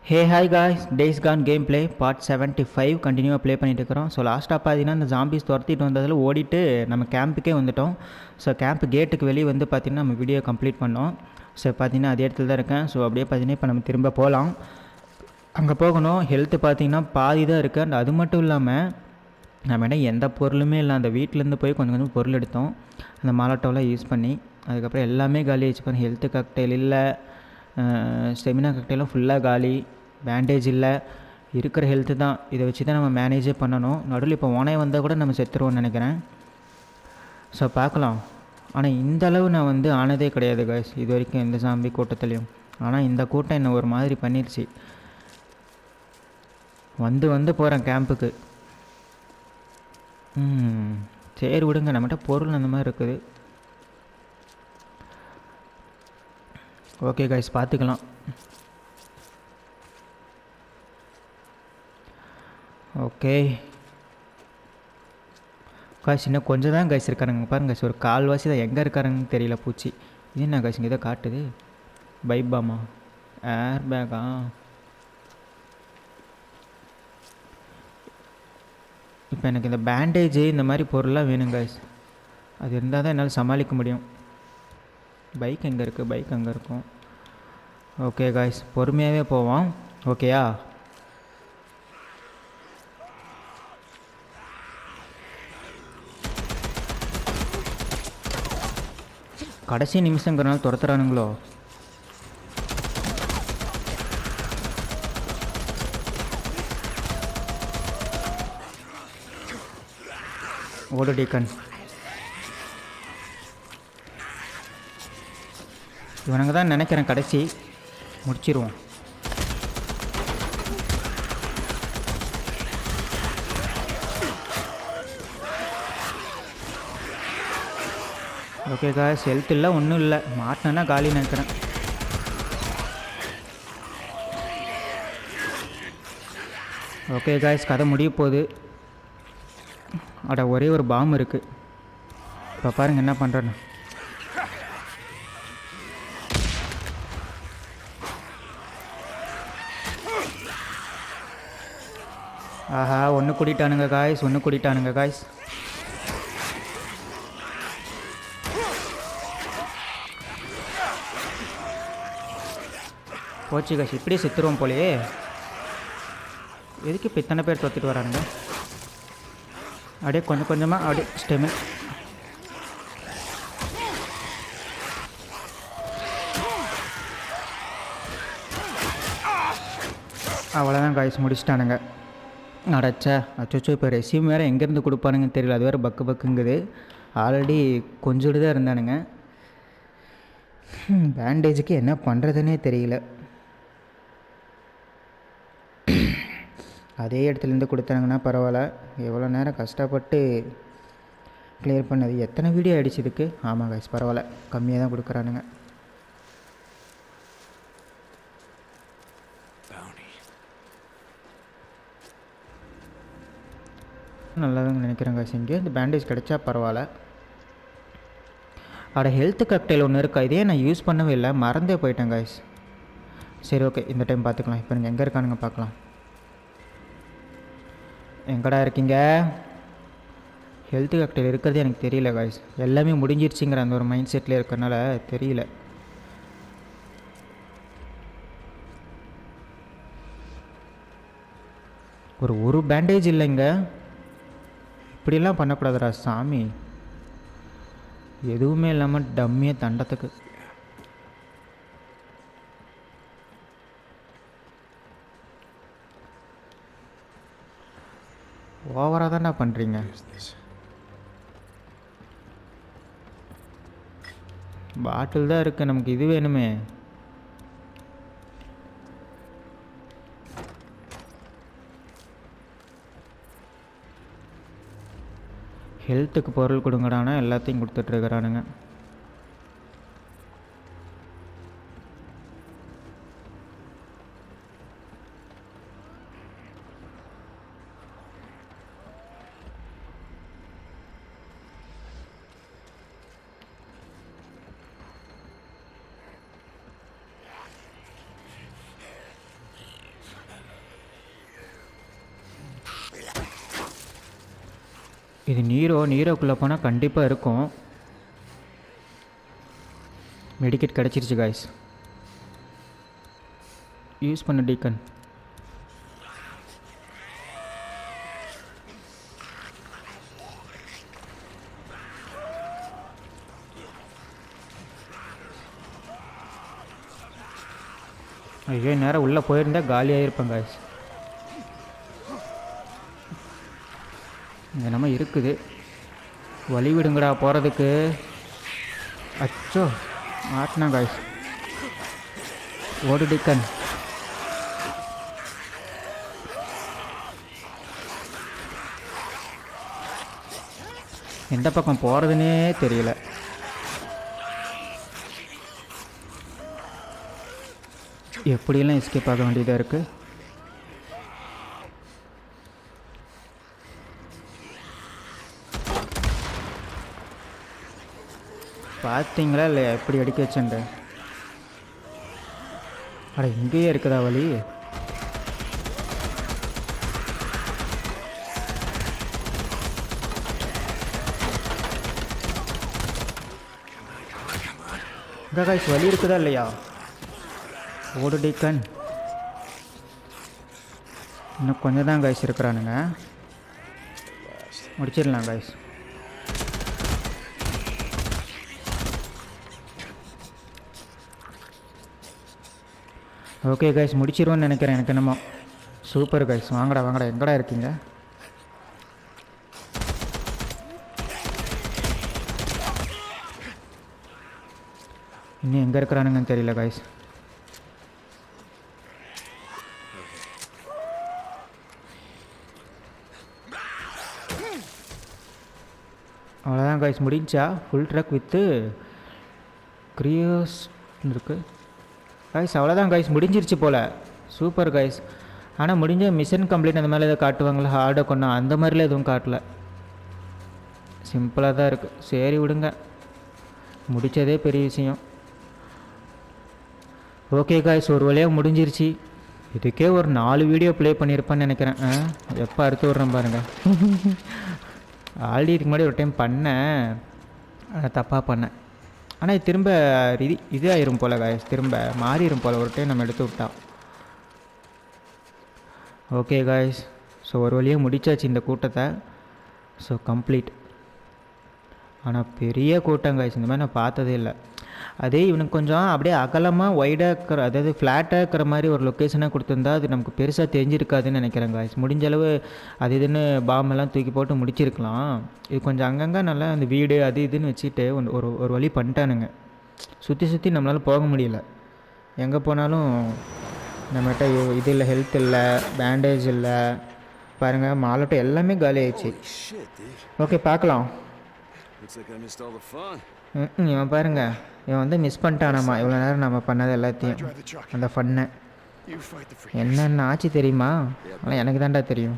Hey hi guys, days Khan game play part 75 கண்டினியூவாக play பண்ணிட்டு இருக்கிறோம். ஸோ லாஸ்ட்டாக பார்த்தீங்கன்னா இந்த ஜாம்பிஸ் துரத்திட்டு வந்ததில் ஓடிட்டு நம்ம கேம்புக்கே வந்துட்டோம். ஸோ கேம்ப் கேட்டுக்கு வெளியே வந்து பார்த்திங்கன்னா நம்ம வீடியோ கம்ப்ளீட் பண்ணோம். ஸோ பார்த்தீங்கன்னா அதே இடத்துல தான் இருக்கேன். ஸோ அப்படியே பார்த்தீங்கன்னா இப்போ நம்ம திரும்ப போகலாம். அங்கே போகணும். ஹெல்த்து பார்த்தீங்கன்னா பாதி தான் இருக்குது. அண்ட் அது மட்டும் இல்லாமல் நம்ம என்ன எந்த பொருளுமே இல்லை. அந்த வீட்டிலேருந்து போய் கொஞ்சம் கொஞ்சம் பொருள் எடுத்தோம், அந்த மாலட்டோலாம் யூஸ் பண்ணி. அதுக்கப்புறம் எல்லாமே காலி ஆகிடுச்சு. பண்ணி ஹெல்த்து காக்டெயில் இல்லை, ஸ்டெமினா காக்டெயிலும் ஃபுல்லாக காலி. பேண்டேஜ் இல்லை, இருக்கிற ஹெல்த்து தான். இதை வச்சு தான் நம்ம மேனேஜே பண்ணணும். நடுவில் இப்போ ஓனே வந்தால் கூட நம்ம செத்துருவோம்னு நினைக்கிறேன். ஸோ பார்க்கலாம். ஆனால் இந்த அளவு நான் வந்து ஆனதே கிடையாது காய்ஸ் இது வரைக்கும் எந்த சாம்பி கூட்டத்துலேயும். ஆனால் இந்த கூட்டம் என்னை ஒரு மாதிரி பண்ணிடுச்சு. வந்து போகிறேன் கேம்புக்கு. சரி விடுங்க, நம்மகிட்ட பொருள் அந்த மாதிரி இருக்குது. ஓகே காய்ஸ், பார்த்துக்கலாம். ஓகே காய்ஸ், இன்னும் கொஞ்சம் தான் காய்ஸ் இருக்காருங்க. பாருங்க காய்ஸ், ஒரு கால்வாசி தான். எங்கே இருக்காருன்னு தெரியல. பூச்சி இது என்ன காய்ஸ் இங்கே ஏதோ காட்டுது. பைப்பாமா, ஏர் பேக்கா? இப்போ எனக்கு இந்த பேண்டேஜு இந்த மாதிரி பொருள்லாம் வேணும் காய்ஸ். அது இருந்தால் தான் என்னால் சமாளிக்க முடியும். பைக் எங்கே இருக்குது? பைக் அங்கே இருக்கும். ஓகே காய்ஸ், பொறுமையாகவே போவோம். ஓகேயா? கடைசி நிமிஷங்கிறனால துரத்துறானுங்களோ? ஓடு டீக்கன். இவனுங்க தான் நினைக்கிறேன் கடைசி முடிச்சிருவோம். ஓகே காய்ஸ், ஹெல்த் இல்லை, ஒன்றும் இல்லை. மாட்டினா காலி நினைக்கிறேன். ஓகே காய்ஸ், கதை முடிய போகுது. அட ஒரே ஒரு பாம் இருக்குது. இப்போ பாருங்கள் என்ன பண்ணுறேன்னு. ஆஹா, ஒன்று கூட்டிட்டானுங்க காய்ஸ். போச்சு காய்ஸ், இப்படியே செத்துருவோம் போலையே. எதுக்கு இப்போ இத்தனை பேர் தொத்திட்டு வரானுங்க? அப்படியே கொஞ்சம் கொஞ்சமாக அப்படியே ஸ்டெமின். அவ்வளோதான் காய்ஸ், முடிச்சிட்டானுங்க. அடைச்சா அச்சோச்சோ, இப்போ ரெசியூம் வேறு எங்கேருந்து கொடுப்பானுங்கன்னு தெரியல. அது வேறு பக்குங்குது. ஆல்ரெடி கொஞ்சோடு தான் இருந்தானுங்க. பேண்டேஜுக்கு என்ன பண்ணுறதுன்னே தெரியல. அதே இடத்துலேருந்து கொடுத்தாங்கன்னா பரவாயில்ல. எவ்வளோ நேரம் கஷ்டப்பட்டு கிளியர் பண்ணது. எத்தனை வீடியோ ஆகிடுச்சு இதுக்கு? ஆமாம் காய்ஸ், பரவாயில்ல, கம்மியாக தான் கொடுக்குறானுங்க. நல்லா தான் நினைக்கிறேன் காய்ஸ். இங்கே இந்த பேண்டேஜ் கிடைச்சா பரவாயில்ல. அட ஹெல்த் காக்டெயில் ஒன்று இருக்கா? இதே நான் யூஸ் பண்ணவே இல்லை, மறந்தே போயிட்டேன் காய்ஸ். சரி ஓகே, இந்த டைம் பார்த்துக்கலாம். இப்போ நீங்கள் எங்கே இருக்கானுங்க பார்க்கலாம். எங்கடா இருக்கீங்க? ஹெல்த் காக்டெயில் இருக்கிறதே எனக்கு தெரியல காய்ஸ். எல்லாமே முடிஞ்சிருச்சுங்கிற அந்த ஒரு மைண்ட் செட்டில் இருக்கிறனால தெரியல. ஒரு பேண்டேஜ் இல்லைங்க. இப்படிலாம் பண்ணக்கூடாதுடா சாமி. எதுவுமே இல்லாமல் டம்மியே தண்டத்துக்கு. ஓவராக தானே பண்ணுறீங்க. பாட்டில் தான் இருக்குது, நமக்கு இது வேணுமே. ஹெல்த்துக்கு பொருள் கொடுங்கடானா எல்லாத்தையும் கொடுத்துட்ருக்குறானுங்க. இது நீரோக்குள்ளே போனால் கண்டிப்பாக இருக்கும். மெடிக்கெட் கிடச்சிருச்சு காய்ஸ். யூஸ் பண்ண டீக்கன். ஐயோ நேரம் உள்ளே போயிருந்தால் காலியாக இருப்பேன் காய்ஸ். இங்கே நம்ம இருக்குது, வழி விடுங்கடா போகிறதுக்கு. அச்சோ மாட்டினா காய்ஸ். ஓடு டிக்கன். எந்த பக்கம் போகிறதுனே தெரியல. எப்படியெல்லாம் எஸ்கேப் ஆக வேண்டியதாக இருக்குது. பார்த்தீங்களா இல்லையா எப்படி அடிக்க வச்சேன்ட்டு. அட இங்கேயே இருக்குதா வழி. காய்ஸ் வழி இருக்குதா இல்லையா. ஓடு டீக்கன். இன்னும் கொஞ்சம் தான் காய்ஸ் இருக்கிறானுங்க, முடிச்சிடலாம் காய்ஸ். ஓகே காய்ஸ் முடிச்சிருவோன்னு நினைக்கிறேன். எனக்கு என்னமோ சூப்பர் காய்ஸ். வாங்கடா எங்கடா இருக்கீங்க. இன்னும் எங்கே இருக்கிறானுங்கன்னு தெரியல காய்ஸ். அவ்வளோதான் காய்ஸ் முடிஞ்சா. ஃபுல் ட்ரக் வித்து க்ரியோஸ் இருக்குது காய்ஸ். அவ்வளோதான் காய்ஸ் முடிஞ்சிருச்சு போல். Super guys. ஆனால் முடிஞ்ச மிஷன் கம்ப்ளீட் அந்த மாதிரி எதாவது காட்டுவாங்களா, ஹார்டை கொண்டா அந்த மாதிரிலாம் எதுவும் காட்டல. சிம்பிளாக தான் இருக்குது. சரி விடுங்க, முடித்ததே பெரிய விஷயம். ஓகே காய்ஸ் ஒரு வழியாக முடிஞ்சிருச்சு. இதுக்கே ஒரு 4 வீடியோ ப்ளே பண்ணியிருப்பேன்னு நினைக்கிறேன். எப்போ அடுத்து விட்றேன் பாருங்கள். ஆல்ரெடி இதுக்கு முன்னாடி ஒரு டைம் பண்ணேன், தப்பாக பண்ணேன். ஆனால் திரும்ப இது ஆயிரும் போல் காய்ஸ், திரும்ப மாறிடும் போல் ஒரு டைம் நம்ம எடுத்து விட்டா. ஓகே காய்ஸ், ஸோ ஒரு வழியாக முடிச்சாச்சு இந்த கூட்டத்தை. So complete. ஆனால் பெரிய கூட்டம் காய்ஸ், இந்த மாதிரி நான் பார்த்ததே இல்லை. அதே இவனுக்கு கொஞ்சம் அப்படியே அகலமாக ஒய்டாக இருக்கிற, அதாவது ஃப்ளாட்டாக இருக்கிற மாதிரி ஒரு லொக்கேஷனாக கொடுத்துருந்தா அது நமக்கு பெருசாக தெரிஞ்சிருக்காதுன்னு நினைக்கிறேன் காய்ஸ். முடிஞ்ச அளவு அது இதுன்னு பாம்பெல்லாம் தூக்கி போட்டு முடிச்சிருக்கலாம். இது கொஞ்சம் அங்கங்கே நல்லா அந்த வீடு அது இதுன்னு வச்சுட்டு ஒரு வழி பண்ணிட்டானுங்க. சுற்றி நம்மளால் போக முடியல. எங்கே போனாலும் நம்மகிட்ட இது இல்லை, ஹெல்த் இல்லை, பேண்டேஜ் இல்லை. பாருங்கள் மாலட்டும் எல்லாமே காலி ஆயிடுச்சு. ஓகே பார்க்கலாம். இவன் பாருங்க, இவன் வந்து மிஸ் பண்ணிட்டானாமா இவ்வளோ நேரம் நம்ம பண்ணது எல்லாத்தையும், அந்த ஃபன்னை. என்னென்ன ஆச்சு தெரியுமா? ஆனால் எனக்கு தான்டா தெரியும்.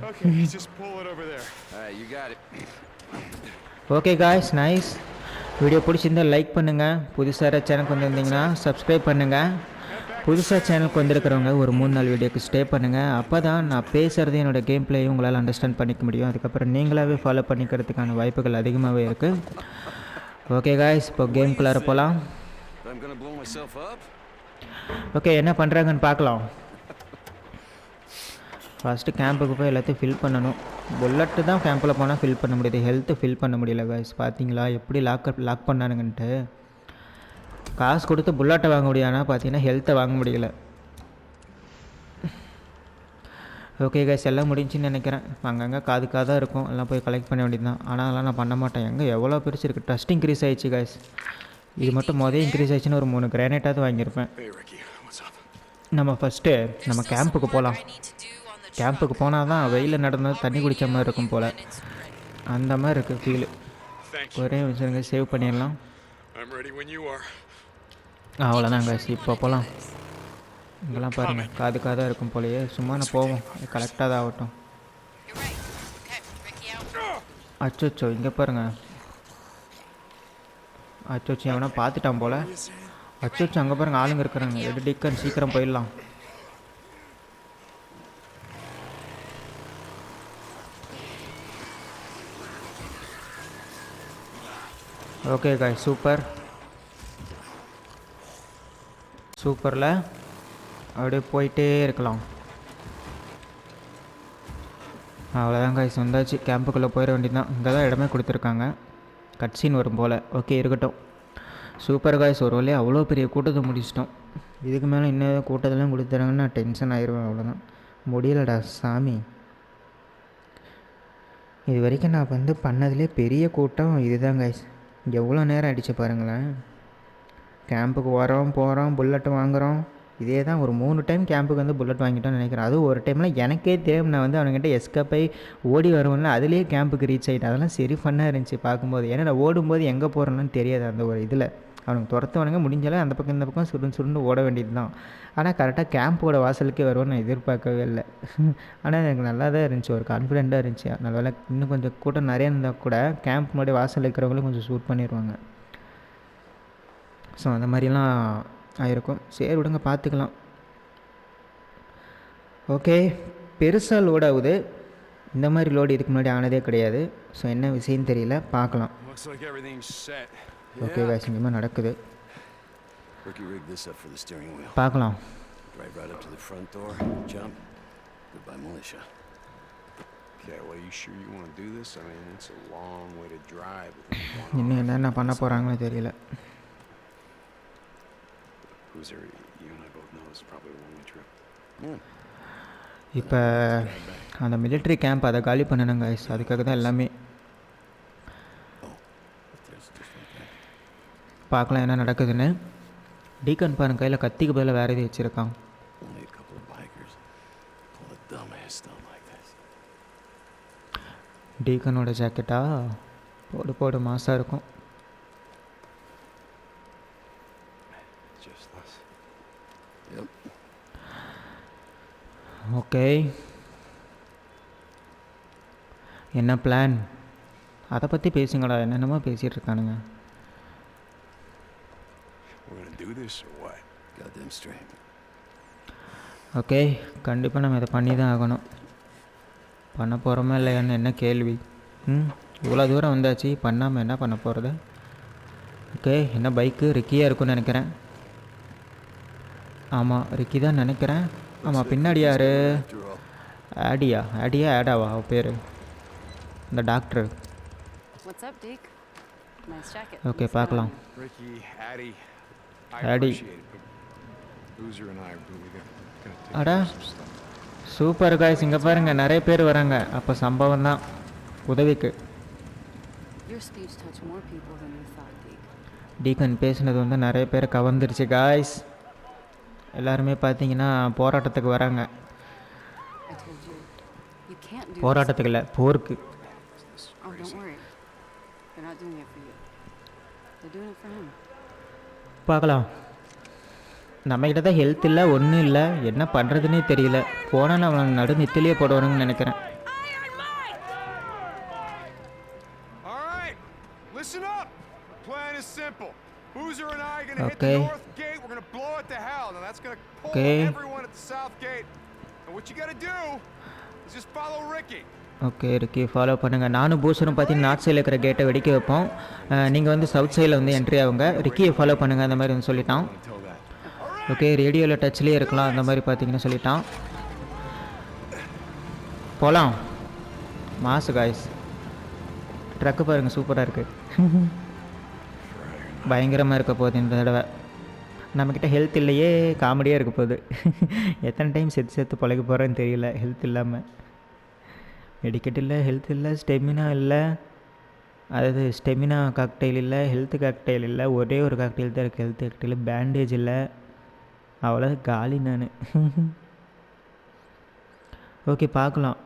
Okay guys nice. வீடியோ பிடிச்சிருந்தால் லைக் பண்ணுங்கள். புதுசாக சேனலுக்கு வந்திருந்தீங்கன்னா சப்ஸ்கிரைப் பண்ணுங்கள். புதுசாக சேனலுக்கு வந்திருக்கிறவங்க ஒரு 3-4 வீடியோக்கு ஸ்டே பண்ணுங்கள். அப்போ தான் நான் பேசுகிறது என்னோடய கேம் பிளேயும் உங்களால் அண்டர்ஸ்டாண்ட் பண்ணிக்க முடியும். அதுக்கப்புறம் நீங்களாகவே ஃபாலோ பண்ணிக்கிறதுக்கான வாய்ப்புகள் அதிகமாகவே இருக்குது. ஓகே காய்ஸ் இப்போ கேம்குள்ளார போகலாம். ஓகே என்ன பண்ணுறாங்கன்னு பார்க்கலாம். ஃபஸ்ட்டு கேம்புக்கு போய் எல்லாத்தையும் ஃபில் பண்ணணும். புல்லட்டு தான் கேம்பில் போனால் ஃபில் பண்ண முடியுது, ஹெல்த்து ஃபில் பண்ண முடியல காய்ஸ். பார்த்தீங்களா எப்படி லாக் பண்ணானுங்கன்ட்டு. காசு கொடுத்து புல்லட்டை வாங்க முடியாதுன்னா பார்த்தீங்கன்னா ஹெல்த்தை வாங்க முடியல. ஓகே காய்ஸ் எல்லாம் முடிஞ்சுன்னு நினைக்கிறேன். அங்கங்கே காதுக்காக தான் இருக்கும், எல்லாம் போய் கலெக்ட் பண்ண வேண்டியது தான். ஆனால் அதெல்லாம் நான் பண்ண மாட்டேன். எங்கே எவ்வளோ பெருசு இருக்குது. ட்ரஸ்ட் இன்க்ரீஸ் ஆகிடுச்சு காய்ஸ். இது மட்டும் இன்க்ரீஸ் ஆகிடுச்சுன்னு ஒரு 3 கிரானைட்டாவது வாங்கியிருப்பேன். நம்ம ஃபஸ்ட்டு நம்ம கேம்புக்கு போகலாம். கேம்புக்கு போனால் தான் வெயிலில் நடந்தது தண்ணி குடித்த மாதிரி இருக்கும் போல், அந்த மாதிரி இருக்குது ஃபீலு. ஒரே விஷயங்க சேவ் பண்ணிடலாம். அவ்வளோதான் காய்ஸ் இப்போ போகலாம். இங்கெல்லாம் பாருங்கள் காதுக்காக தான் இருக்கும் போலையே. சும்மா நான் போவோம், கரெக்டாக தான் ஆகட்டும். அச்சோச்சோ இங்கே பாருங்கள். அச்சோச்சோ எவனா பார்த்துட்டான் போல். அச்சோச்சோ அங்கே பாருங்கள் ஆளுங்க இருக்கிறாங்க. எடு டிக்கன் சீக்கிரம் போயிடலாம். ஓகே காய்ஸ், சூப்பரில் அப்படியே போயிட்டே இருக்கலாம். அவ்வளோதான் காய்ஸ், வந்தாச்சு. கேம்புக்குள்ளே போயிட வேண்டியதான். இங்கே தான் இடமே கொடுத்துருக்காங்க. கட்சின்னு வரும் போல். ஓகே, இருக்கட்டும். சூப்பர் காய்ஸ், ஒரு வழியாக அவ்வளோ பெரிய கூட்டத்தை முடிச்சிட்டோம். இதுக்கு மேலே இன்னும் கூட்டத்தெல்லாம் கொடுத்துறாங்கன்னா டென்ஷன் ஆயிடுவேன். அவ்வளோதான், முடியலடா சாமி. இது வரைக்கும் நான் வந்து பண்ணதுலேயே பெரிய கூட்டம் இதுதான் காய்ஸ். எவ்வளோ நேரம் அடித்து பாருங்களேன். கேம்புக்கு வரோம், போகிறோம், புல்லட்டு வாங்குகிறோம். இதே தான் ஒரு 3 டைம் கேம்புக்கு வந்து புல்லட் வாங்கிட்டோன்னு நினைக்கிறேன். அதுவும் ஒரு டைமில் எனக்கே தெரியும் நான் வந்து அவனுக்கிட்ட எஸ்கேப் ஆகி ஓடி வருவேன்ல, அதுலேயே கேம்புக்கு ரீச் ஆகிட்டேன். அதெல்லாம் சரி ஃபன்னாக இருந்துச்சு பார்க்கும்போது. ஏன்னா நான் ஓடும்போது எங்கே போகிறேன்னு தெரியாது. அந்த ஒரு இதில் அவனுக்கு துரத்துவனுங்க முடிஞ்சாலும் அந்த பக்கம் இந்த பக்கம் சுருண்டு ஓட வேண்டியது தான். ஆனால் கரெக்டாக கேம்போட வாசலுக்கே வருவோன்னு நான் எதிர்பார்க்கவே இல்லை. ஆனால் எனக்கு நல்லா தான் இருந்துச்சு, ஒரு கான்ஃபிடெண்ட்டாக இருந்துச்சு. நல்ல இன்னும் கொஞ்சம் கூட்டம் நிறைய இருந்தால் கூட கேம்ப் முன்னாடி வாசல் இருக்கிறவங்களும் கொஞ்சம் ஷூட் பண்ணிடுவாங்க. ஸோ அந்த மாதிரிலாம் ஆயிருக்கும். சரி விடுங்க, பார்த்துக்கலாம். ஓகே, பெருசாக லோட் ஆகுது. இந்த மாதிரி லோடு இதுக்கு முன்னாடி ஆனதே கிடையாது. ஸோ என்ன விஷயம் தெரியல, பார்க்கலாம். ஓகே காய்ஸ், இங்கே நடக்குது, பார்க்கலாம். இன்னும் என்னென்ன பண்ண போகிறாங்கன்னு தெரியல. இப்போ அந்த மிலிட்ரி கேம்ப் அதை காலி பண்ணணுங்க காய்ஸ். அதுக்காக தான் எல்லாமே. பார்க்கலாம் என்ன நடக்குதுன்னு. டீக்கன் பாருங்க, கையில் கத்திக்கு பதில் வேறு எது வச்சுருக்கான். டீக்கனோட ஜாக்கெட்டா? போடு மாசாக இருக்கும். ஓகே, என்ன பிளான்? அதை பற்றி பேசுங்கடா. என்னென்னமோ பேசிகிட்டு இருக்கானுங்க. ஓகே, கண்டிப்பாக நம்ம இதை பண்ணி தான் ஆகணும். பண்ண போகிறோமா இல்லையான்னு என்ன கேள்வி. இவ்வளோ தூரம் வந்தாச்சு, பண்ணாமல் என்ன பண்ண போகிறது? ஓகே, என்ன பைக்கு ரிக்கியாக இருக்குன்னு நினைக்கிறேன். ஆமாம், ரிக்கி தான் நினைக்கிறேன். ஆமாம், பின்னாடி யார்? ஆடாவா அவ பேர்? இந்த டாக்டர். ஓகே, பார்க்கலாம். ஆடி, அடா சூப்பர் காய்ஸ். இங்கே பாருங்கள், நிறைய பேர் வராங்க. அப்போ சம்பவம் தான் உதவிக்கு. டீக்கன் பேசுனது வந்து நிறைய பேர் கவர்ந்துருச்சு காய்ஸ். எல்லாருமே பார்த்தீங்கன்னா போராட்டத்துக்கு வராங்க. போராட்டத்துக்கு இல்லை, போருக்கு. பார்க்கலாம். நம்மகிட்ட தான் ஹெல்த் இல்லை, ஒன்றும் இல்லை. என்ன பண்ணுறதுன்னே தெரியல. போனால் அவனை நடு நெத்திலேயே போடுவானுங்கன்னு நினைக்கிறேன். Okay okay okay, Ricky follow பண்ணுங்கள். நானும் பூசரும் பார்த்தீங்கன்னா நார்த் சைடில் இருக்கிற கேட்டை வெடிக்க வைப்போம். நீங்கள் வந்து சவுத் சைடில் வந்து என்ட்ரி ஆகுங்க. ரிக்கியை ஃபாலோ பண்ணுங்கள், அந்த மாதிரி வந்து சொல்லிட்டான். ஓகே, ரேடியோவில் டச்லேயே இருக்கலாம், அந்த மாதிரி பார்த்தீங்கன்னா சொல்லிட்டான். போகலாம். மாசு காய்ஸ். ட்ரக்கு பாருங்கள், சூப்பராக இருக்குது. பயங்கரமாக இருக்க போகுது இந்த தடவை. நம்மக்கிட்ட ஹெல்த் இல்லையே, காமெடியாக இருக்க போகுது. எத்தனை டைம் செத்து பழக போகிறேன்னு தெரியல ஹெல்த் இல்லாமல். மெடிக்கெட் இல்லை, ஹெல்த் இல்லை, ஸ்டெமினா இல்லை. அதாவது ஸ்டெமினா காக்டெயில் இல்லை, ஹெல்த் காக்டெயில் இல்லை. ஒரே ஒரு காக்டெயில் தான் இருக்குது, ஹெல்த் காக்டெயில். பேண்டேஜ் இல்லை, அவ்வளோ காலி நான். ஓகே, பார்க்கலாம்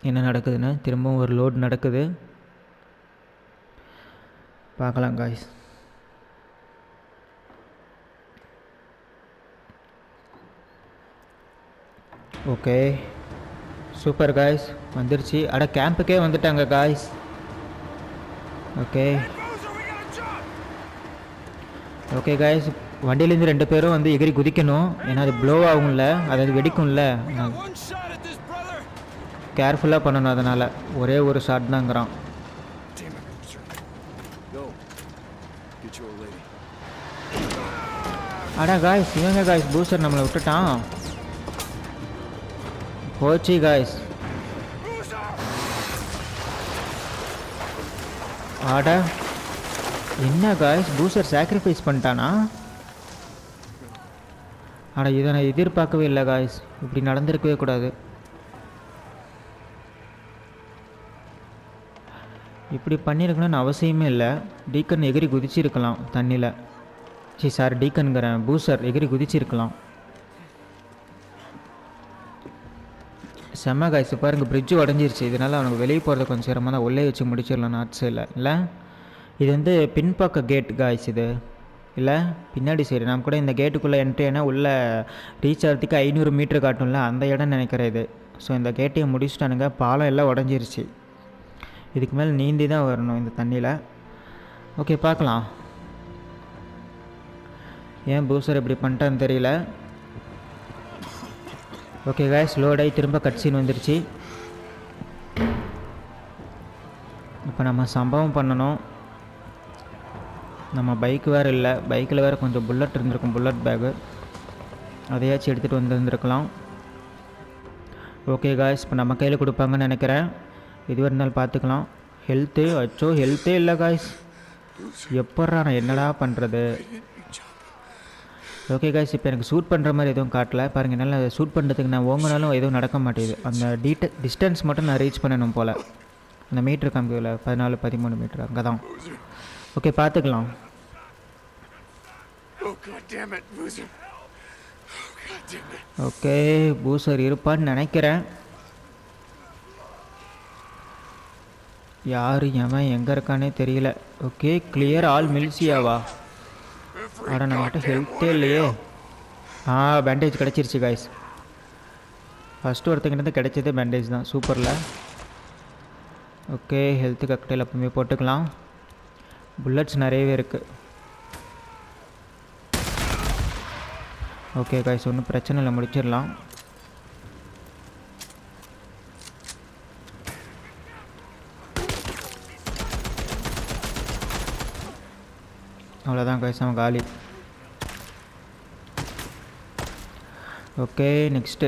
என்ன நடக்குதுன்னு. திரும்பவும் ஒரு லோட் நடக்குது, பார்க்கலாம் காய்ஸ். ஓகே, சூப்பர் காய்ஸ், வந்துருச்சு. அட கேம்புக்கே வந்துட்டாங்க காய்ஸ். ஓகே ஓகே காய்ஸ், வண்டியிலேருந்து 2 பேரும் வந்து எகிரி குதிக்கணும். ஏன்னா அது ப்ளோ ஆகும்ல, அதாவது வெடிக்கும்ல. கேர்ஃபுல்லாக பண்ணணும். அதனால் ஒரே ஒரு ஷாட் தாங்கிறான். அடா காய்ஸ், இவங்க காய்ஸ் பூஸ்டர் நம்மளை விட்டுட்டான். போச்சு காய்ஸ். ஆடா என்ன காய்ஸ், பூஸ்டர் சாக்ரிஃபைஸ் பண்ணிட்டானா? அட இதை நான் எதிர்பார்க்கவே இல்லை காய்ஸ், இப்படி நடந்திருக்கவே கூடாது. இப்படி பண்ணியிருக்கணும்னு அவசியமே இல்லை. டீக்கன் எகிரி குதிச்சிருக்கலாம் தண்ணியில். சார் டீக்கனுங்கிறேன், பூஸ்டர் எகிரி குதிச்சிருக்கலாம். செம்ம காய்ஸ். பாருங்கள் பிரிட்ஜு உடஞ்சிருச்சு. இதனால் அவனுக்கு வெளியே போகிறத கொஞ்சம் சிரமமாக தான். உள்ளே வச்சு முடிச்சிடலாம் நாட் சைடில். இல்லை இது வந்து பின்பக்க கேட் காய்ஸ். இது இல்லை பின்னாடி சரி. நம்ம கூட இந்த கேட்டுக்குள்ளே என்ட்ரி ஆனால் உள்ளே ரீச் ஆகிறதுக்கு 500 மீட்ரு காட்டும்ல, அந்த இடம் நினைக்கிறேன் இது. ஸோ இந்த கேட்டையை முடிச்சுட்டானுங்க. பாலம் எல்லாம் உடஞ்சிருச்சு. இதுக்கு மேலே நீந்தி தான் வரணும் இந்த தண்ணியில். ஓகே பார்க்கலாம். ஏன் பூஸ்டர் இப்படி பண்ணிட்டான்னு தெரியல. ஓகே காய்ஸ், லோடாகி திரும்ப கட்சீன் வந்துருச்சு. இப்போ நம்ம சம்பவம் பண்ணணும். நம்ம பைக்கு வேறு இல்லை. பைக்கில் வேறு கொஞ்சம் புல்லட் இருந்திருக்கும், புல்லட் பேகு. அதையாச்சும் எடுத்துகிட்டு வந்துருந்துருக்கலாம். ஓகே காய்ஸ், இப்போ நம்ம கையில் கொடுப்பாங்கன்னு நினைக்கிறேன். எதுவாக இருந்தாலும் பார்த்துக்கலாம். ஹெல்த்து அச்சோ ஹெல்த்தே இல்லை காய்ஸ். எப்பட்றா நான் என்னடா பண்ணுறது? ஓகே காய்ஸ், இப்போ எனக்கு ஷூட் பண்ணுற மாதிரி எதுவும் காட்டல பாருங்கள். என்னால் ஷூட் பண்ணுறதுக்கு நான் ஓங்கினாலும் எதுவும் நடக்க மாட்டேங்குது. அந்த டிஸ்டன்ஸ் மட்டும் நான் ரீச் பண்ணணும் போல். அந்த மீட்ரு கம்பியில் 14-13 மீட்ரு அங்கே தான். ஓகே பார்த்துக்கலாம். ஓகே பூஸ்டர் இருப்பான்னு நினைக்கிறேன். யார் எவன் எங்கே இருக்கானே தெரியல. ஓகே கிளியர் ஆல் மில்சியாவா? அட நம்மகிட்ட ஹெல்த்தே இல்லையே. பேண்டேஜ் கிடச்சிருச்சு காய்ஸ். ஃபஸ்ட்டு ஒருத்தங்கிட்ட கிடைச்சதே பேண்டேஜ் தான். சூப்பரில். ஓகே ஹெல்த்து கக்டைல் எப்பவுமே போட்டுக்கலாம். புல்லட்ஸ் நிறையவே இருக்குது. ஓகே காய்ஸ், ஒன்றும் பிரச்சனை இல்லை, முடிச்சிடலாம். அவ்வளோதான் காய்ஸ், அவன் காலி. ஓகே நெக்ஸ்ட்டு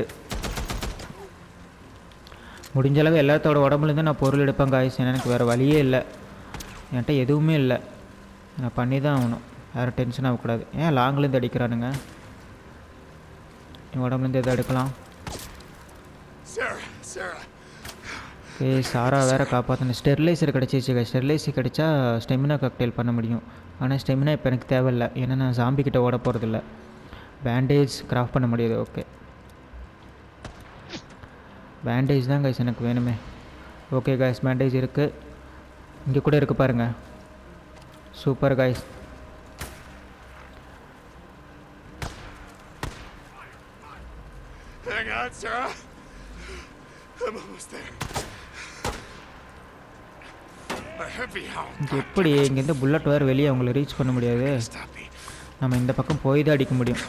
முடிஞ்சளவு எல்லாத்தோட உடம்புலேருந்து நான் பொருள் எடுப்பேன் காய்ஸ். ஏன்னா எனக்கு வேறு வழியே இல்லை. என்கிட்ட எதுவுமே இல்லை. நான் பண்ணி தான் ஆகணும். வேறு டென்ஷன் ஆகக்கூடாது. ஏன் லாங்லேருந்து அடிக்கிறானுங்க? என் உடம்புலேருந்து எதை எடுக்கலாம்? சாரா வேறு காப்பாற்றணும். ஸ்டெர்லைசர் கிடச்சிச்சு. ஸ்டெர்லைசர் கிடச்சா ஸ்டெமினா காக்டெயில் பண்ண முடியும். ஆனால் ஸ்டெமினா இப்போ எனக்கு தேவையில்லை. ஏன்னா நான் ஜாம்பி கிட்ட ஓட போகிறதில்ல. பேண்டேஜ் கிராஃப்ட் பண்ண முடியாது. ஓகே பேண்டேஜ் தான் கைஸ் எனக்கு வேணுமே. ஓகே கைஸ், பேண்டேஜ் இருக்குது. இங்கே கூட இருக்குது பாருங்கள். Super guys. எப்படி இங்கேருந்து புல்லட் வேறு வெளியே அவங்கள ரீச் பண்ண முடியாது. நம்ம இந்த பக்கம் போய் தான் அடிக்க முடியும்.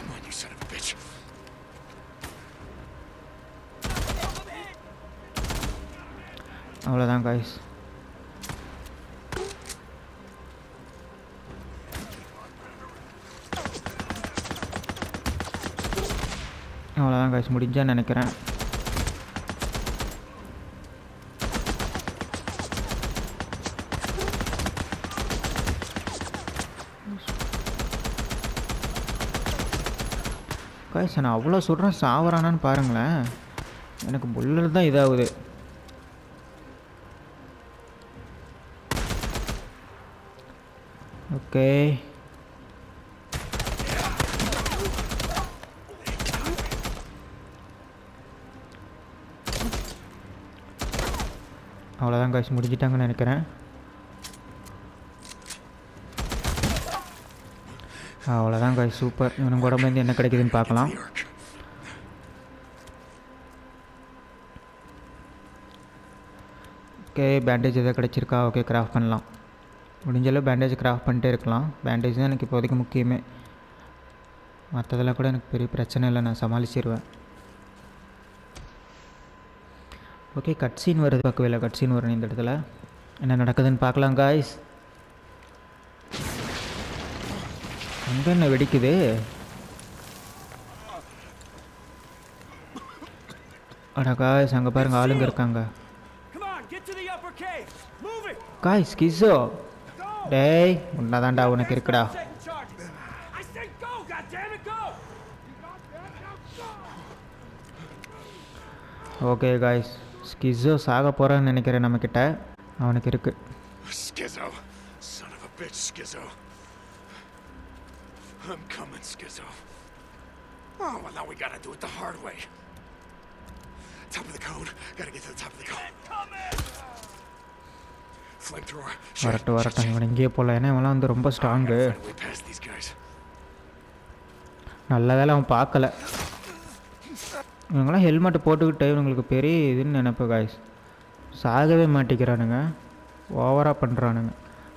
அவ்வளோதான் காய்ஸ். அவ்வளோதான் காய்ஸ், முடிஞ்சான்னு நினைக்கிறேன். காய்ஸ் நான் அவ்வளோ சுடுறேன், சாவறானான்னு பாருங்களேன். எனக்கு புல்லட் தான் இதாகுது. ஓகே அவ்வளோதான் காய்ஸ், முடிஞ்சிட்டாங்கன்னு நினைக்கிறேன். அவ்வளோதான் காய்ஸ், சூப்பர். இவனுக்கு உடம்புலேருந்து என்ன கிடைக்குதுன்னு பார்க்கலாம். ஓகே பேண்டேஜ் எதாவது கிடச்சிருக்கா? ஓகே கிராஃப்ட் பண்ணலாம். முடிஞ்சளவு பேண்டேஜ் கிராஃப்ட் பண்ணிட்டே இருக்கலாம். பேண்டேஜ் தான் எனக்கு இப்போதைக்கு முக்கியமே. மற்றதெல்லாம் கூட எனக்கு பெரிய பிரச்சனை இல்லை, நான் சமாளிச்சிடுவேன். ஓகே கட் சீன் வருது. பார்க்கவே இல்லை, கட் சீன் வரணும் இந்த இடத்துல. என்ன நடக்குதுன்னு பார்க்கலாம் காய்ஸ். அங்கே என்ன வெடிக்குது? அடா காய்ஸ் அங்கே பாருங்க ஆளுங்க இருக்காங்க. காய்ஸ் கிஸோ டேய் உன்னதாண்டா உனக்கு இருக்குடா. ஓகே காய்ஸ் ஸ்கிஸோ சாக போகிறான்னு நினைக்கிறேன் நம்மக்கிட்ட. அவனுக்கு இருக்கு. Skizzo, son of a bitch, Skizzo. I'm coming, Skizzo. Oh, well, now we gotta do it the hard way. Top of the code. Gotta get to the top of the code. Flamethrower. வரட்டும் இவன் இங்கேயே போகல. ஏன்னா இவெல்லாம் வந்து ரொம்ப strong. நல்ல வேலை அவன் பார்க்கல. இவங்களாம் ஹெல்மெட் போட்டுக்கிட்டு இவங்களுக்கு பெரிய இதுன்னு நினைப்பு காய்ஸ். சாகவே மாட்டிக்கிறானுங்க, ஓவராக பண்ணுறானுங்க.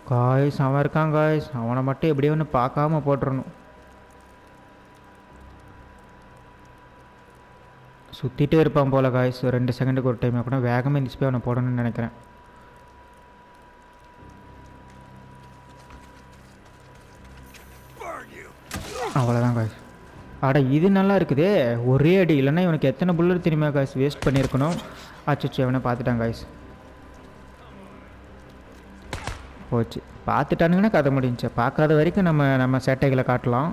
காய்ஸ் அவன் இருக்கான் காய்ஸ், அவனை மட்டும் எப்படியோ ஒன்று பார்க்காம போட்டுறணும். சுற்றிட்டே இருப்பான் போல் காய்ஸ், 2 செகண்டுக்கு ஒரு டைம். அப்படின்னா வேகமாக இருந்துச்சு போய் அவனை போடணும்னு நினைக்கிறேன். அவ்வளோதான் காய்ஸ். அட இது நல்லா இருக்குதே, ஒரே அடி. இல்லைன்னா இவனுக்கு எத்தனை புல்லட் தெரியுமா காய்ஸ் வேஸ்ட் பண்ணியிருக்கணும். அச்சோ அவனை பார்த்துட்டான் காய்ஸ். போச்சு, பார்த்துட்டானுங்கன்னா கதை முடிஞ்சு. பார்க்காத வரைக்கும் நம்ம சேட்டைகளை காட்டலாம்.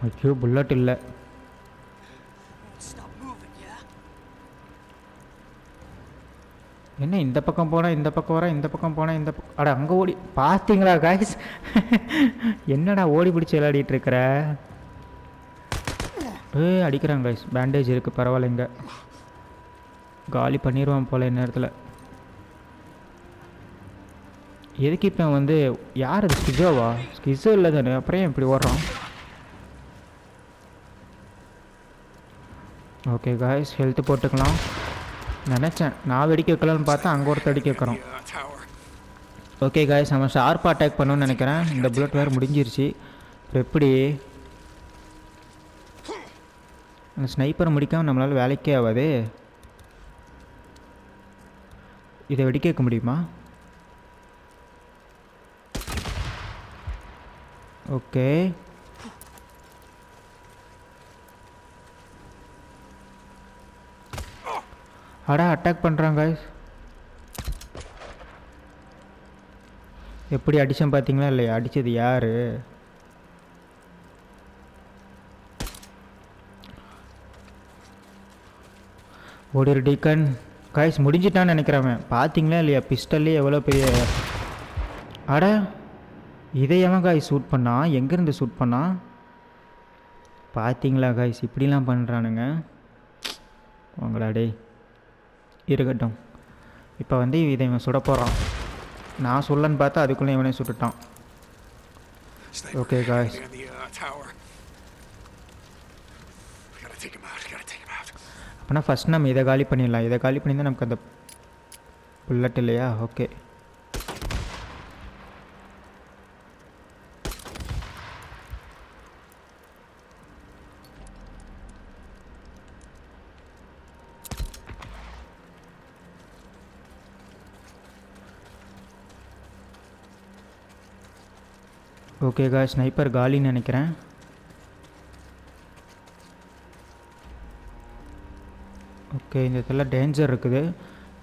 ஐயோ புல்லட் இல்லை. என்ன இந்த பக்கம் போனால் இந்த பக்கம் வரேன், இந்த பக்கம் போனால் இந்த பக்கம். அட அங்கே ஓடி பார்த்தீங்களா காய்ஸ்? என்னடா ஓடி பிடிச்சி விளையாடிட்டு இருக்கிற? அடிக்கிறாங்க காய்ஸ். பேண்டேஜ் இருக்குது, பரவாயில்லைங்க. காலி பண்ணிடுவான் போல் இந்நேரத்தில். எதுக்கு இப்போ வந்து யார் அது? ஸ்கிஸோவா? ஸ்கிஸோ இல்லை தானே, அப்புறம் இப்படி ஓடுறான். ஓகே காய்ஸ் ஹெல்த்து போட்டுக்கலாம் நினச்சேன். நான் வெடிக்க வைக்கலான்னு பார்த்தா அங்கே ஒருத்தர் அடிக்க வைக்கிறோம். ஓகே காய்ஸ் அவன் ஷார்ப்பாக அட்டாக் பண்ணணும்னு நினைக்கிறேன். இந்த புல்லட் வேறு முடிஞ்சிருச்சு. இப்போ எப்படி அந்த ஸ்னைப்பரை முடிக்காமல் நம்மளால் வேலைக்கே ஆகாது. இதை வெடிக்க வைக்க முடியுமா? ஓகே அடா அட்டாக் பண்ணுறாங்க காய்ஸ். எப்படி அடித்தேன் பார்த்தீங்களா இல்லையா? அடித்தது யார்? ஓடிரு டீக்கன். காய்ஸ் முடிஞ்சிட்டான்னு நினைக்கிறவன். பார்த்தீங்களா இல்லையா பிஸ்டல்லே எவ்வளோ பெரிய. அட இதை எவன் காய்ஸ் ஷூட் பண்ணா? எங்கேருந்து ஷூட் பண்ணா? பார்த்தீங்களா காய்ஸ் இப்படிலாம் பண்ணுறானுங்க. உங்களா டே இருக்கட்டும். இப்போ வந்து இதை இவன் சுட போகிறான். நான் சொல்லன்னு பார்த்தா அதுக்குள்ளே இவனே சுட்டுட்டான். ஓகே காய்ஸ் அப்படின்னா ஃபஸ்ட் நம்ம இதை காலி பண்ணிடலாம். இதை காலி பண்ணி தான் நமக்கு அந்த புல்லட் இல்லையா? ஓகே ஓகே காய்ஸ் ஸ்னைப்பர் காலின்னு நினைக்கிறேன். ஓகே இந்த இடத்துல டேஞ்சர் இருக்குது.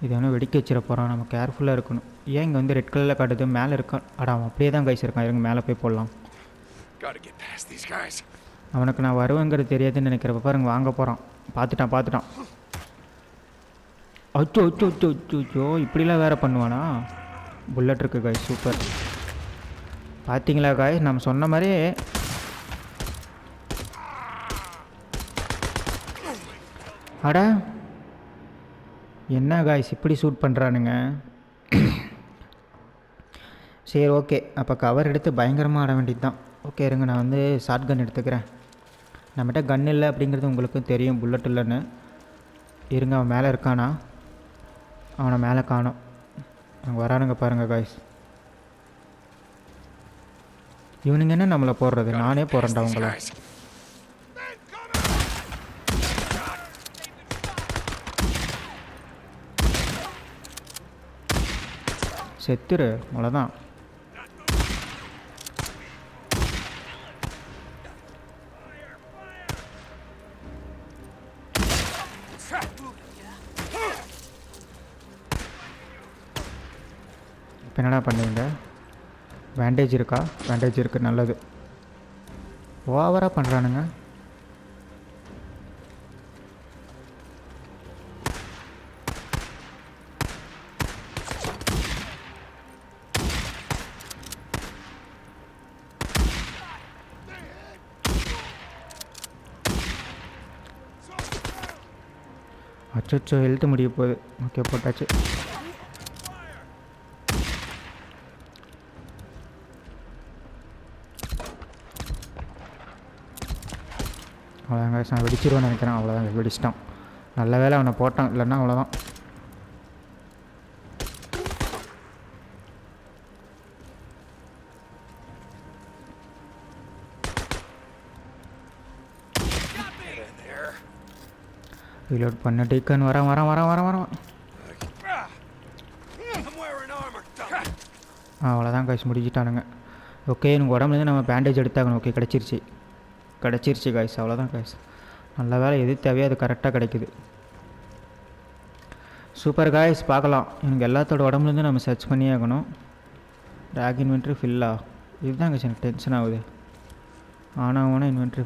இது வேணும் வெடிக்க வச்சிட போகிறான். நம்ம கேர்ஃபுல்லாக இருக்கணும். ஏன் இங்கே வந்து ரெட் கலரில் காட்டுது? மேலே இருக்கான். அடா அவன் அப்படியே தான் காய்ஸ் இருக்கான். இருங்க மேலே போய் போடலாம். அவனுக்கு நான் வருவேங்கிறது தெரியாதுன்னு நினைக்கிறப்ப பாருங்க வாங்க போகிறான். பார்த்துட்டான். அச்சோ அச்சோ அச்சோ அச்சோ அச்சோ இப்படிலாம் வேறு பண்ணுவானா? புல்லட் இருக்குது காய்ஸ் சூப்பர். பார்த்தீங்களா காய்ஸ் நம்ம சொன்ன மாதிரி அடா என்ன காய்ஸ் இப்படி ஷூட் பண்ணுறானுங்க. சரி ஓகே அப்போ கவர் எடுத்து பயங்கரமாக ஆட வேண்டியது தான். ஓகே இருங்க நான் வந்து ஷார்ட் கன் எடுத்துக்கிறேன். நம்மகிட்ட கன் இல்லை அப்படிங்கிறது உங்களுக்கும் தெரியும், புல்லட் இல்லைன்னு. இருங்க அவன் மேலே இருக்கானா? அவனை மேலே காணோம். அவங்க வரானுங்க பாருங்கள் காய்ஸ். இவனுங்க என்ன நம்மளை போடுறது? நானே போகிறேன்டா உங்களை. செத்துரு, அவ்வளோதான். இப்போ என்னடா பண்ணுவீங்க? பேண்டேஜ் இருக்கா? பேண்டேஜ் இருக்குது, நல்லது. ஓவராக பண்ணுறானுங்க. அச்சோ, ஹெல்த் முடிய போகுது. ஓகே, போட்டாச்சு. அவ்வளோதாங்க, நான் வெடிச்சிருவேன்னு நினைக்கிறேன். அவ்வளோதான், வெடிச்சிட்டான். நல்ல வேலை அவனை போட்டான், இல்லைன்னா அவ்வளோதான். ரீலோட் பண்ண டீக்கன். வரான். அவ்வளோதான் காய்ஸ், முடிச்சிட்டானுங்க. ஓகே, எனக்கு உடம்புலேருந்து நம்ம பேண்டேஜ் எடுத்தாகணும். ஓகே, கிடச்சிருச்சு காய்ஸ். அவ்வளோதான் காய்ஸ். நல்ல வேலை, எது தேவையோ அது கரெக்டாக கிடைக்குது. Super guys. பார்க்கலாம், எனக்கு எல்லாத்தோட உடம்புலேருந்து நம்ம சர்ச் பண்ணியே ஆகணும். ட்ராக் இன்வென்ட்ரி ஃபில்லா? இதுதான் காய்ஸ் எனக்கு டென்ஷன் ஆகுது. ஆனால் இன்வென்ட்ரி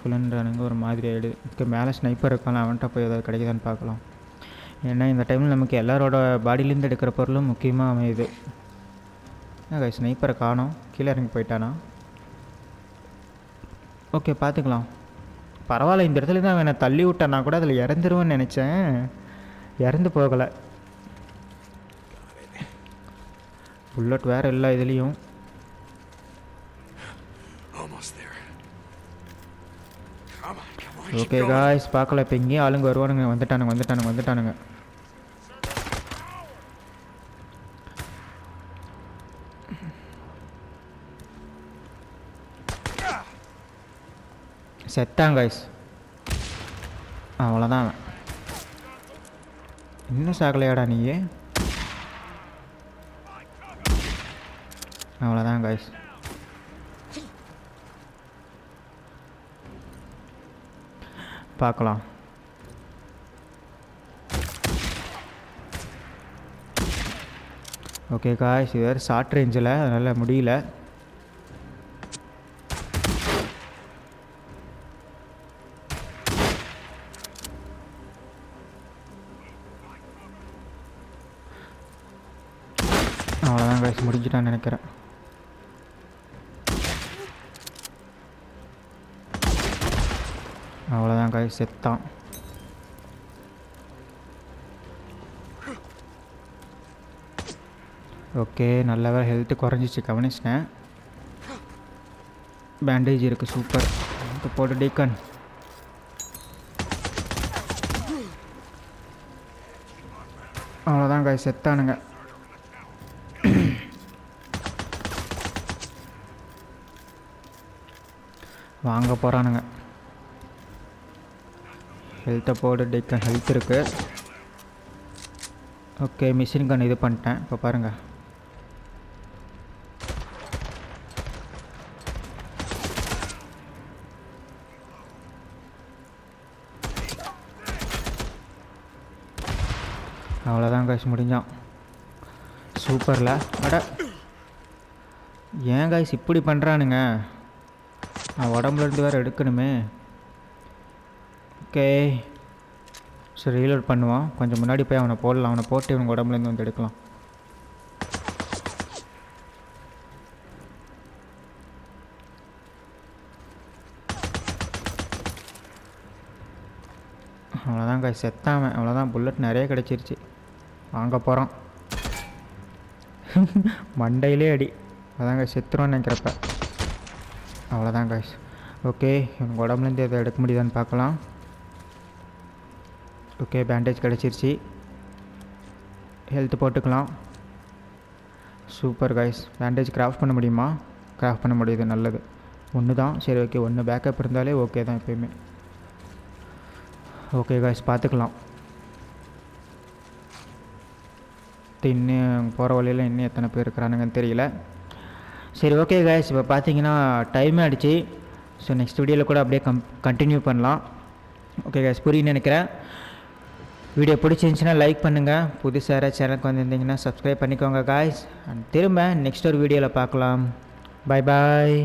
ஃபுல்லுன்றானுங்க, ஒரு மாதிரி ஆகிடுது. ஓகே, மேலே ஸ்னைப்பர் இருக்கான், அவன்கிட்ட போய் ஏதாவது கிடைக்குதான்னு பார்க்கலாம். ஏன்னா இந்த டைமில் நமக்கு எல்லாரோட பாடியிலேருந்து எடுக்கிற பொருளும் முக்கியமாக அமையுது. காய்ஸ், ஸ்னைப்பரை காணோம். கீழே இறங்கி போயிட்டானா? ஓகே, பார்த்துக்கலாம். பரவாயில்ல, இந்த இடத்துல தான் அவனை தள்ளி விட்டானா கூட அதில் இறந்துருவேன்னு நினச்சேன். இறந்து போகலை. புல்லட் வேறு இல்லை இதுலேயும். ஓகே காய்ஸ், பார்க்கல. இப்போ இங்கேயும் ஆளுங்க வருவானுங்க. வந்துட்டானுங்க. செத்தான் காய்ஸ். அவ்வளோதான். இன்னும் சாகலையாடா நீ? அவ்வளோதான் காய்ஸ். பார்க்கலாம். ஓகே காய்ஸ், இது வேறு ஷார்ட் ரேஞ்சில், அதனால் முடியல. அவ்வளோதான் காய்ஸ், முடிஞ்சிட்டான்னு நினைக்கிறேன். அவ்வளோதான் காய்ஸ், செத்தான். ஓகே, நல்ல வேலை ஹெல்த்து குறைஞ்சிச்சு, கவனிச்சிட்டேன். பேண்டேஜ் இருக்குது, சூப்பர். போட்டு டீக்கன். அவ்வளோதான் காய்ஸ், செத்தானுங்க. வாங்க போகிறானுங்க. ஹெல்த்தை போடு டீக்கன். ஹெல்த் இருக்குது. ஓகே, மிஷின் கன் இது பண்ணிட்டேன். இப்போ பாருங்கள். அவ்வளோதான் காய்ஸ், முடிஞ்சான். சூப்பரில். அட, ஏன் காய்ஸ் இப்படி பண்ணுறானுங்க? நான் உடம்புலேருந்து வேறு எடுக்கணுமே. ஓகே, சரி, ரீலோட் பண்ணுவான். கொஞ்சம் முன்னாடி போய் அவனை போடலாம். அவனை போட்டு இவனுக்கு உடம்புலேருந்து வந்து எடுக்கலாம். அவ்வளோதான் காய், செத்தாமன். அவ்வளோதான், புல்லட் நிறைய கிடச்சிருச்சு. வாங்க போகிறான். மண்டையிலே அடி. அதான் காய், செத்துருவான்னு நினைக்கிறப்ப. அவ்வளோதான் காய்ஸ். ஓகே, எனக்கு உடம்புலேருந்து எதை எடுக்க முடியுதான்னு பார்க்கலாம். ஓகே, பேண்டேஜ் கிடச்சிருச்சு. ஹெல்த் போட்டுக்கலாம். Super guys. பேண்டேஜ் கிராஃப்ட் பண்ண முடியுமா? கிராஃப்ட் பண்ண முடியுது, நல்லது. ஒன்று தான், சரி ஓகே. ஒன்று பேக்கப் இருந்தாலே ஓகே தான் எப்போயுமே. ஓகே காய்ஸ், பார்த்துக்கலாம். அடுத்து இன்னும் போகிற வழியில் இன்னும் எத்தனை பேர் இருக்கிறானுங்கன்னு தெரியல. சரி ஓகே கைஸ், இப்போ பார்த்தீங்கன்னா டைம் ஆகிடுச்சு. ஸோ நெக்ஸ்ட் வீடியோவில் கூட அப்படியே கண்டினியூ பண்ணலாம். ஓகே கைஸ், புரியுன்னு நினைக்கிறேன். வீடியோ பிடிச்சிருந்துச்சின்னா லைக் பண்ணுங்கள். புதுசாக யாராவது சேனலுக்கு வந்திருந்தீங்கன்னா சப்ஸ்கிரைப் பண்ணிக்கோங்க கைஸ். அண்ட் திரும்ப நெக்ஸ்ட் ஒரு வீடியோவில் பார்க்கலாம். Bye bye.